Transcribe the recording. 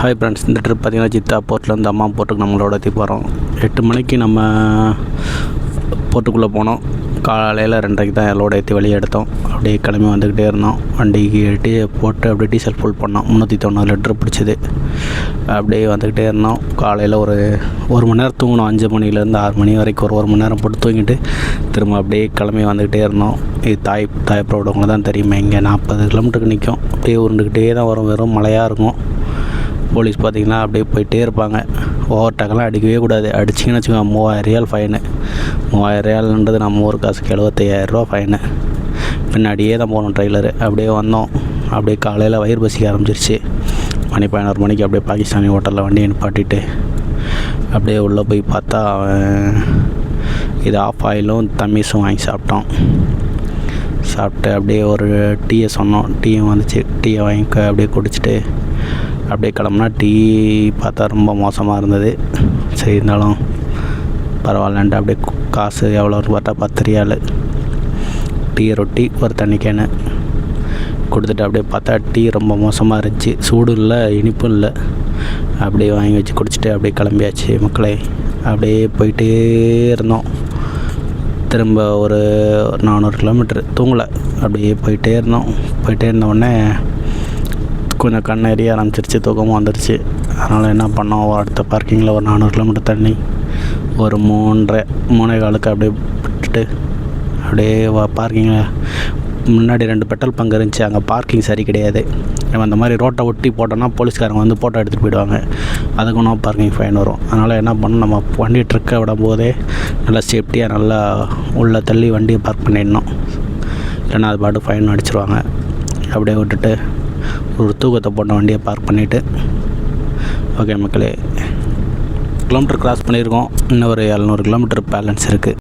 Hi friends, இந்த trip பார்த்திங்கன்னா சித்தா போர்ட்லேருந்து அம்மா போர்ட்டுக்கு நம்மளோட போகிறோம். 8 மணிக்கு நம்ம போர்ட்டுக்குள்ளே போனோம். காலையில் 2:30 தான் லோடு ஏற்றி வெளியே எடுத்தோம். அப்படியே கிளம்பி வந்துக்கிட்டே இருந்தோம். வண்டிக்கு போட்டு அப்படியே டீசல் ஃபுல் பண்ணோம். 390 லிட்டர் பிடிச்சிது. அப்படியே வந்துக்கிட்டே இருந்தோம். காலையில் ஒரு மணி நேரம் தூங்கினோம். 5 மணிலேருந்து 6 மணி வரைக்கும் ஒரு மணி நேரம் போட்டு தூங்கிட்டு திரும்ப அப்படியே கிளம்பி வந்துக்கிட்டே இருந்தோம். இது தாயப்பரோடவங்க தான் தெரியுமே, இங்கே 40 கிலோமீட்டருக்கு நிற்கும். அப்படியே உருண்டுக்கிட்டே தான் வரும். வெறும் மழையாக இருக்கும். போலீஸ் பார்த்திங்கன்னா அப்படியே போயிட்டே இருப்பாங்க. ஓவர்டேக்கெல்லாம் அடிக்கவே கூடாது. அடிச்சிங்கன்னு வச்சுக்கோங்க, 3000 ரியால் ஃபைனு. 3000 ரியால்ன்றது நம்ம ஊர் காசுக்கு 75,000 ஃபைனு. பின்னாடியே தான் போகணும் ட்ரெய்லரு. அப்படியே வந்தோம். அப்படியே காலையில் வயிறு பசிக்க ஆரம்பிச்சிருச்சு. மணி 11 மணிக்கு அப்படியே பாகிஸ்தானி ஹோட்டலில் வண்டியை நிப்பாட்டிட்டு அப்படியே உள்ளே போய் பார்த்தா இது ஆஃப் ஆயிலும் தம்மீஸும் வாங்கி சாப்பிட்டு அப்படியே ஒரு டீயை சொன்னோம். டீயும் வந்துச்சு. டீயை வாங்கி அப்படியே குடிச்சிட்டு அப்படியே கிளம்புனா டீ பார்த்தா ரொம்ப மோசமாக இருந்தது. சரி, இருந்தாலும் பரவாயில்லன்ட்டு அப்படியே காசு எவ்வளோ பார்த்தா 10 ரியால். டீ, ரொட்டி, ஒரு தண்ணி கேனு கொடுத்துட்டு அப்படியே பார்த்தா டீ ரொம்ப மோசமாக இருந்துச்சு. சூடும் இல்லை, இனிப்பும் இல்லை. அப்படியே வாங்கி வச்சு குடிச்சிட்டு அப்படியே கிளம்பியாச்சு மக்களே. அப்படியே போயிட்டே இருந்தோம். திரும்ப ஒரு 400 கிலோமீட்ரு தூங்கலை. அப்படியே போயிட்டே இருந்தோடனே கொஞ்சம் கண் எரிய ஆரம்பிச்சிருச்சு. தூக்கமும் வந்துடுச்சு. அதனால் என்ன பண்ணோம், அடுத்த பார்க்கிங்கில் ஒரு 400 கிலோமீட்டர் தண்ணி ஒரு 3:45 அப்படியே விட்டுட்டு அப்படியே பார்க்கிங்கில் முன்னாடி 2 பெட்ரோல் பங்கு இருந்துச்சு. அங்கே பார்க்கிங் சரி கிடையாது. அந்த மாதிரி ரோட்டை ஒட்டி போட்டோன்னா போலீஸ்காரங்க வந்து ஃபோட்டோ எடுத்துகிட்டு போயிடுவாங்க. அதுக்கு நோ பார்க்கிங் ஃபைன் வரும். அதனால் என்ன பண்ணணும், நம்ம வண்டி ட்ரக்கை விடும் போதே நல்லா சேஃப்டியாக நல்லா உள்ளே தள்ளி வண்டியை பார்க் பண்ணிடணும். இல்லைன்னா அது பாட்டு ஃபைன் அடிச்சிருவாங்க. அப்படியே விட்டுட்டு ஒரு தூக்கத்தை போட்ட வண்டியை பார்க் பண்ணிவிட்டு ஓகே மக்களே, கிலோமீட்டர் கிராஸ் பண்ணியிருக்கோம். இன்னும் ஒரு 700 கிலோமீட்டர் பேலன்ஸ் இருக்குது.